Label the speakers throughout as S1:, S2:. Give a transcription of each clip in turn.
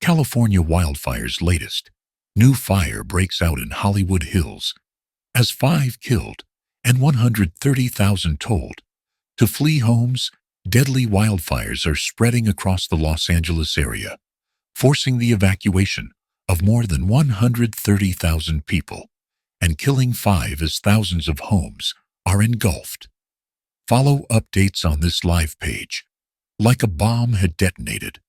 S1: California wildfires latest. New fire breaks out in Hollywood Hills as 5 killed and 130,000 told. To flee homes, deadly wildfires are spreading across the Los Angeles area, forcing the evacuation of more than 130,000 people and killing 5 as thousands of homes are engulfed. Follow updates on this live page. Like a bomb had detonated.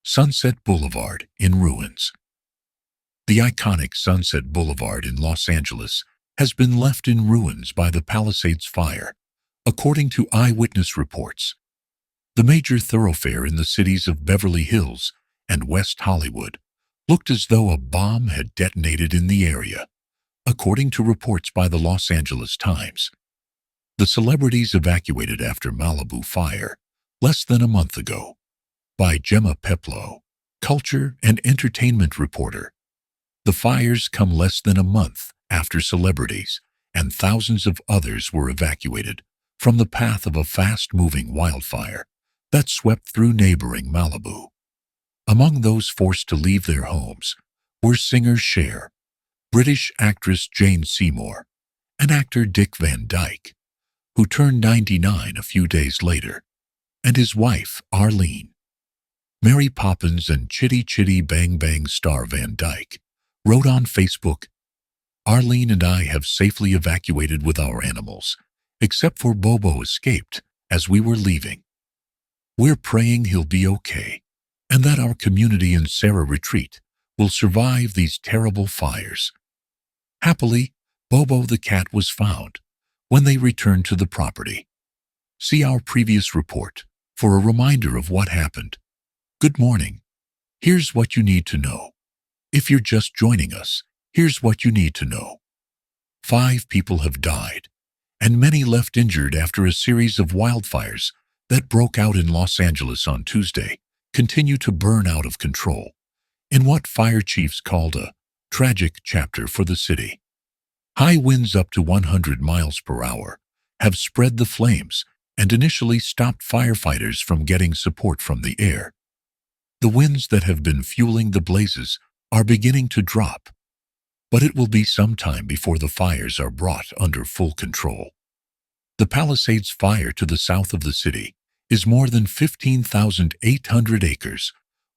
S1: Sunset Boulevard in ruins. The iconic Sunset Boulevard in Los Angeles has been left in ruins by the Palisades fire, according to eyewitness reports. The major thoroughfare in the cities of Beverly Hills and West Hollywood looked as though a bomb had detonated in the area, according to reports by the Los Angeles Times. The celebrities evacuated after Malibu fire less than a month ago. By Gemma Peplow, culture and entertainment reporter. The fires come less than a month after celebrities and thousands of others were evacuated from the path of a fast-moving wildfire that swept through neighboring Malibu. Among those forced to leave their homes were singer Cher, British actress Jane Seymour, and actor Dick Van Dyke, who turned 99 a few days later, and his wife, Arlene. Mary Poppins and Chitty Chitty Bang Bang star Van Dyke wrote on Facebook, "Arlene and I have safely evacuated with our animals, except for Bobo escaped as we were leaving. We're praying he'll be okay, and that our community in Sarah Retreat will survive these terrible fires." Happily, Bobo the cat was found when they returned to the property. See our previous report for a reminder of what happened. Good morning. Here's what you need to know. If you're just joining us, here's what you need to know. 5 people have died, and many left injured after a series of wildfires that broke out in Los Angeles on Tuesday continue to burn out of control, in what fire chiefs called a tragic chapter for the city. High winds up to 100 miles per hour have spread the flames and initially stopped firefighters from getting support from the air. The winds that have been fueling the blazes are beginning to drop, but it will be some time before the fires are brought under full control. The Palisades fire to the south of the city is more than 15,800 acres,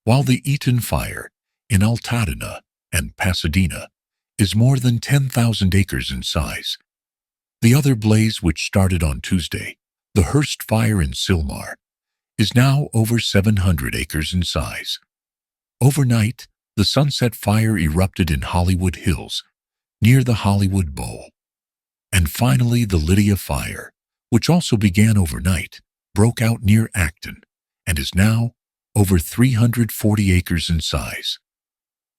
S1: while the Eaton fire in Altadena and Pasadena is more than 10,000 acres in size. The other blaze, which started on Tuesday, the Hearst fire in Sylmar, is now over 700 acres in size. Overnight, the Sunset fire erupted in Hollywood Hills, near the Hollywood Bowl. And finally, the Lydia fire, which also began overnight, broke out near Acton and is now over 340 acres in size.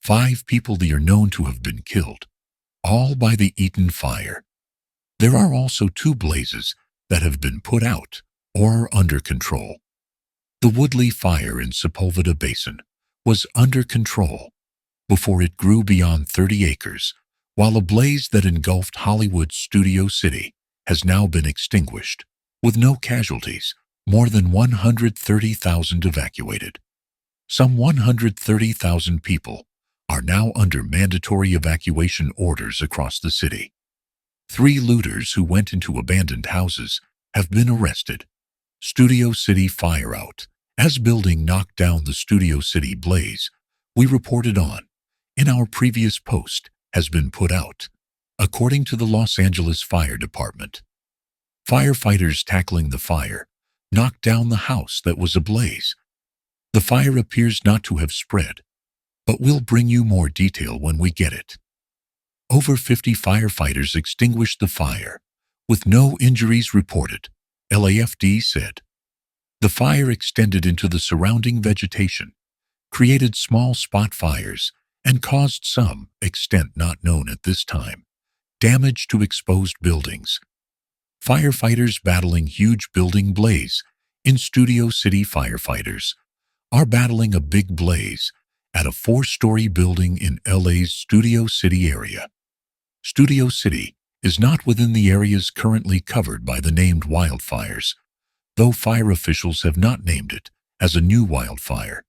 S1: 5 people are known to have been killed, all by the Eaton fire. There are also 2 blazes that have been put out or are under control. The Woodley fire in Sepulveda Basin was under control before it grew beyond 30 acres, while a blaze that engulfed Hollywood Studio City has now been extinguished, with no casualties, more than 130,000 evacuated. Some 130,000 people are now under mandatory evacuation orders across the city. 3 looters who went into abandoned houses have been arrested. Studio City fire out. As building knocked down the Studio City blaze we reported on in our previous post has been put out, according to the Los Angeles Fire Department. Firefighters tackling the fire knocked down the house that was ablaze. The fire appears not to have spread, but we'll bring you more detail when we get it. Over 50 firefighters extinguished the fire, with no injuries reported, LAFD said. The fire extended into the surrounding vegetation, created small spot fires, and caused some, extent not known at this time, damage to exposed buildings. Firefighters battling huge building blaze in Studio City. Firefighters are battling a big blaze at a 4-story building in LA's Studio City area. Studio City is not within the areas currently covered by the named wildfires, though fire officials have not named it as a new wildfire.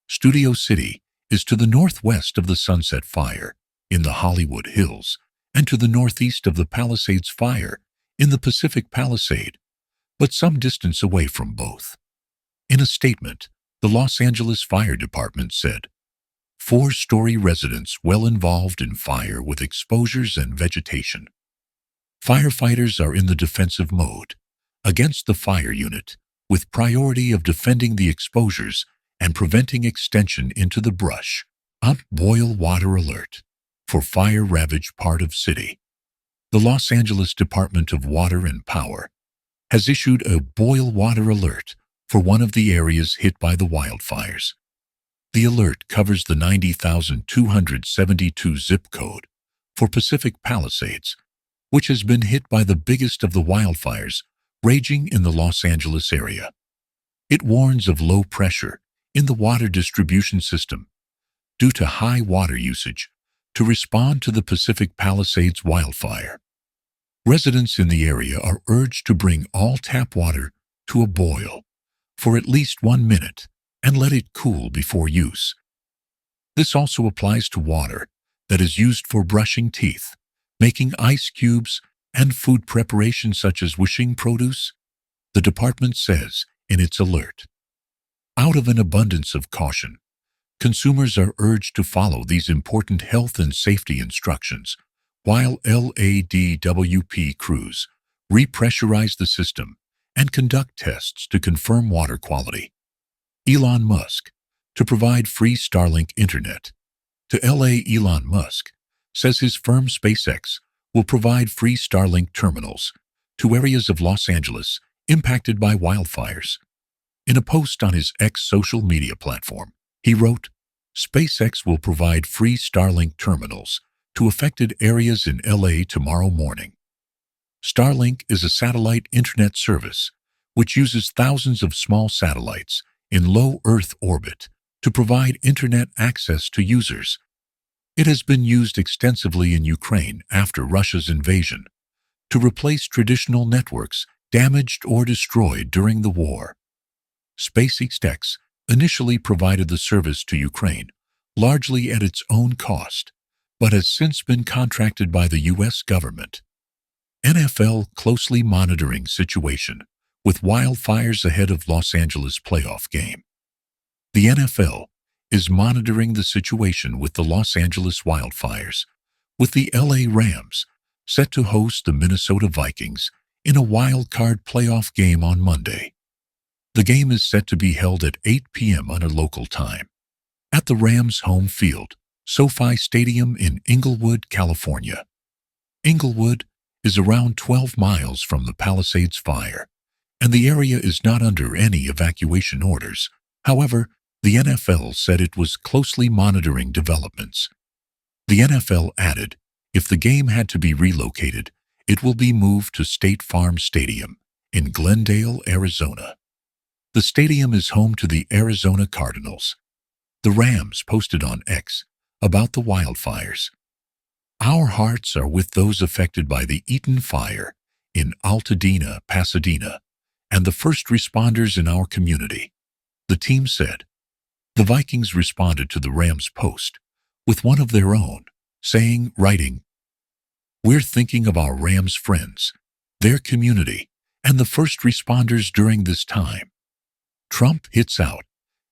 S1: Studio City is to the northwest of the Sunset Fire in the Hollywood Hills and to the northeast of the Palisades Fire in the Pacific Palisade, but some distance away from both. In a statement, the Los Angeles Fire Department said, "Four-story residents well involved in fire with exposures and vegetation. Firefighters are in the defensive mode against the fire unit, with priority of defending the exposures and preventing extension into the brush. Boil water alert for fire-ravaged part of city." The Los Angeles Department of Water and Power has issued a boil water alert for one of the areas hit by the wildfires. The alert covers the 90,272 zip code for Pacific Palisades, which has been hit by the biggest of the wildfires raging in the Los Angeles area. It warns of low pressure in the water distribution system due to high water usage to respond to the Pacific Palisades wildfire. Residents in the area are urged to bring all tap water to a boil for at least 1 minute and let it cool before use. This also applies to water that is used for brushing teeth, making ice cubes, and food preparation such as washing produce, the department says in its alert. Out of an abundance of caution, consumers are urged to follow these important health and safety instructions while LADWP crews repressurize the system and conduct tests to confirm water quality. Elon Musk, to provide free Starlink internet. To LA, Elon Musk says his firm SpaceX will provide free Starlink terminals to areas of Los Angeles impacted by wildfires. In a post on his X social media platform, he wrote, "SpaceX will provide free Starlink terminals to affected areas in LA tomorrow morning." Starlink is a satellite internet service which uses thousands of small satellites in low Earth orbit to provide internet access to users. It has been used extensively in Ukraine after Russia's invasion to replace traditional networks damaged or destroyed during the war. SpaceX initially provided the service to Ukraine largely at its own cost, but has since been contracted by the U.S. government. NFL closely monitoring situation with wildfires ahead of Los Angeles playoff game. The NFL is monitoring the situation with the Los Angeles wildfires, with the LA Rams set to host the Minnesota Vikings in a wild card playoff game on Monday. The game is set to be held at 8 p.m. under local time at the Rams' home field, SoFi Stadium in Inglewood, California. Inglewood is around 12 miles from the Palisades fire, and the area is not under any evacuation orders. However, the NFL said it was closely monitoring developments. The NFL added, if the game had to be relocated, it will be moved to State Farm Stadium in Glendale, Arizona. The stadium is home to the Arizona Cardinals. The Rams posted on X about the wildfires. "Our hearts are with those affected by the Eaton Fire in Altadena, Pasadena, and the first responders in our community," the team said. The Vikings responded to the Rams' post with one of their own, writing, "We're thinking of our Rams friends, their community, and the first responders during this time." Trump hits out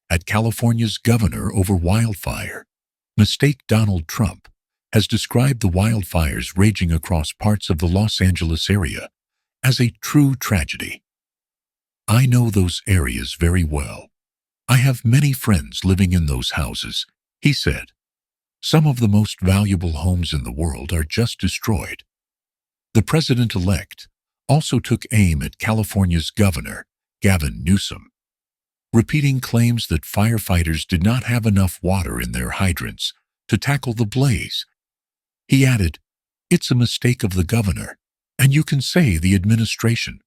S1: at California's governor over wildfire. Mistake Donald Trump has described the wildfires raging across parts of the Los Angeles area as a true tragedy. "I know those areas very well. I have many friends living in those houses," he said. "Some of the most valuable homes in the world are just destroyed." The president-elect also took aim at California's governor, Gavin Newsom, repeating claims that firefighters did not have enough water in their hydrants to tackle the blaze. He added, "It's a mistake of the governor, and you can say the administration.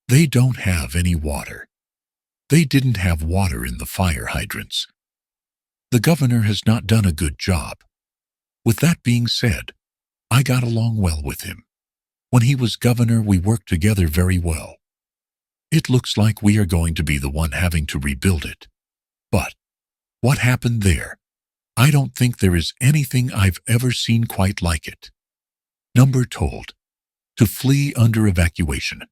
S1: They don't have any water. They didn't have water in the fire hydrants. The governor has not done a good job." With that being said, I got along well with him. When he was governor, we worked together very well. It looks like we are going to be the one having to rebuild it. But what happened there I don't think there is anything I've ever seen quite like it. Number told. To flee under evacuation.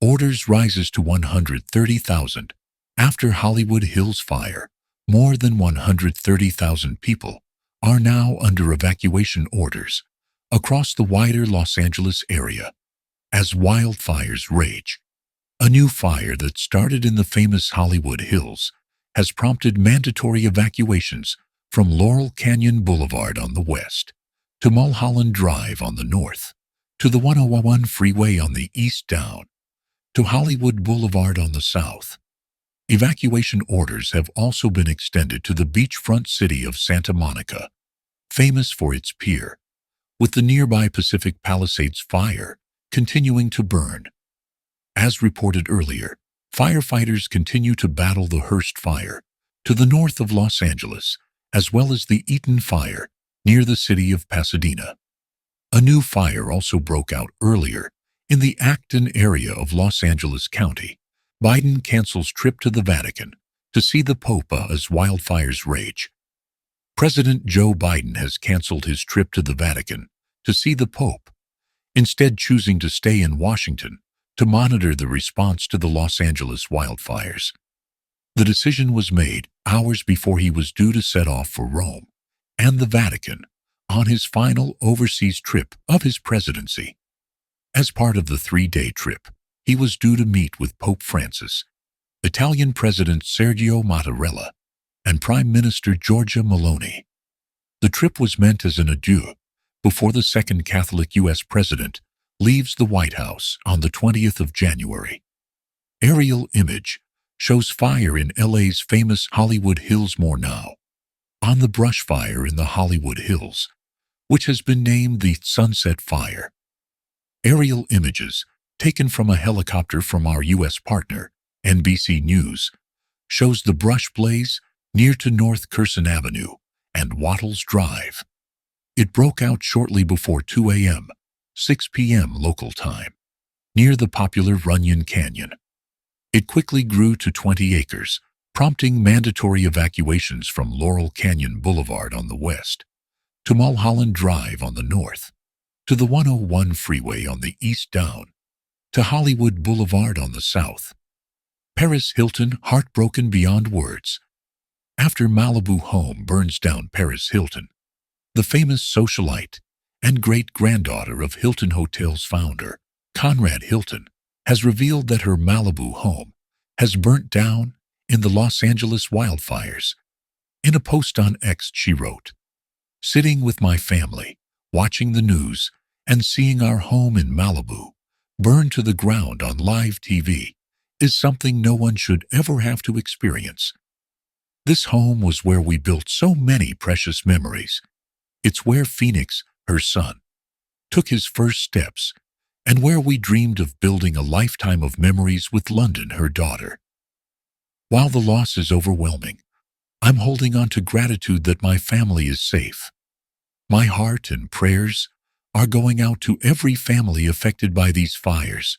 S1: Orders rises to 130,000. After Hollywood Hills fire, more than 130,000 people are now under evacuation orders across the wider Los Angeles area as wildfires rage. A new fire that started in the famous Hollywood Hills has prompted mandatory evacuations from Laurel Canyon Boulevard on the west to Mulholland Drive on the north, to the 101 freeway on the east down to Hollywood Boulevard on the south. Evacuation orders have also been extended to the beachfront city of Santa Monica, famous for its pier, with the nearby Pacific Palisades fire continuing to burn. As reported earlier, firefighters continue to battle the Hearst fire to the north of Los Angeles, as well as the Eaton fire near the city of Pasadena. A new fire also broke out earlier in the Acton area of Los Angeles County. Biden cancels trip to the Vatican to see the Pope as wildfires rage. President Joe Biden has canceled his trip to the Vatican to see the Pope, instead choosing to stay in Washington to monitor the response to the Los Angeles wildfires. The decision was made hours before he was due to set off for Rome and the Vatican on his final overseas trip of his presidency. As part of the 3-day trip, he was due to meet with Pope Francis, Italian President Sergio Mattarella, and Prime Minister Giorgia Meloni. The trip was meant as an adieu before the second Catholic U.S. president leaves the White House on the 20th of January. Aerial image shows fire in LA's famous Hollywood Hills more now. On the brush fire in the Hollywood Hills, which has been named the Sunset Fire. Aerial images taken from a helicopter from our U.S. partner, NBC News, shows the brush blaze near to North Curzon Avenue and Wattles Drive. It broke out shortly before 2 a.m., 6 p.m. local time, near the popular Runyon Canyon. It quickly grew to 20 acres, prompting mandatory evacuations from Laurel Canyon Boulevard on the west, to Mulholland Drive on the north, to the 101 freeway on the east down, to Hollywood Boulevard on the south. Paris Hilton heartbroken beyond words. After Malibu home burns down, Paris Hilton, the famous socialite and great-granddaughter of Hilton Hotel's founder, Conrad Hilton, has revealed that her Malibu home has burnt down in the Los Angeles wildfires. In a post on X, she wrote, "Sitting with my family, watching the news, and seeing our home in Malibu burn to the ground on live TV is something no one should ever have to experience. This home was where we built so many precious memories. It's where Phoenix, her son, took his first steps, and where we dreamed of building a lifetime of memories with London, her daughter. While the loss is overwhelming, I'm holding on to gratitude that my family is safe. My heart and prayers are going out to every family affected by these fires."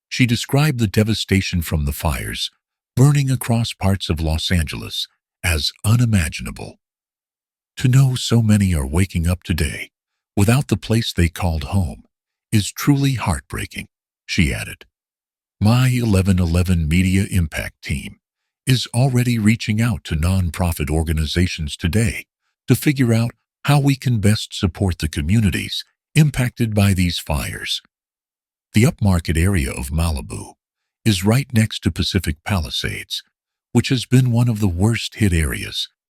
S1: She described the devastation from the fires burning across parts of Los Angeles as unimaginable. "To know so many are waking up today without the place they called home is truly heartbreaking," she added. "My 1111 Media Impact team is already reaching out to nonprofit organizations today to figure out how we can best support the communities impacted by these fires." The upmarket area of Malibu is right next to Pacific Palisades, which has been one of the worst-hit areas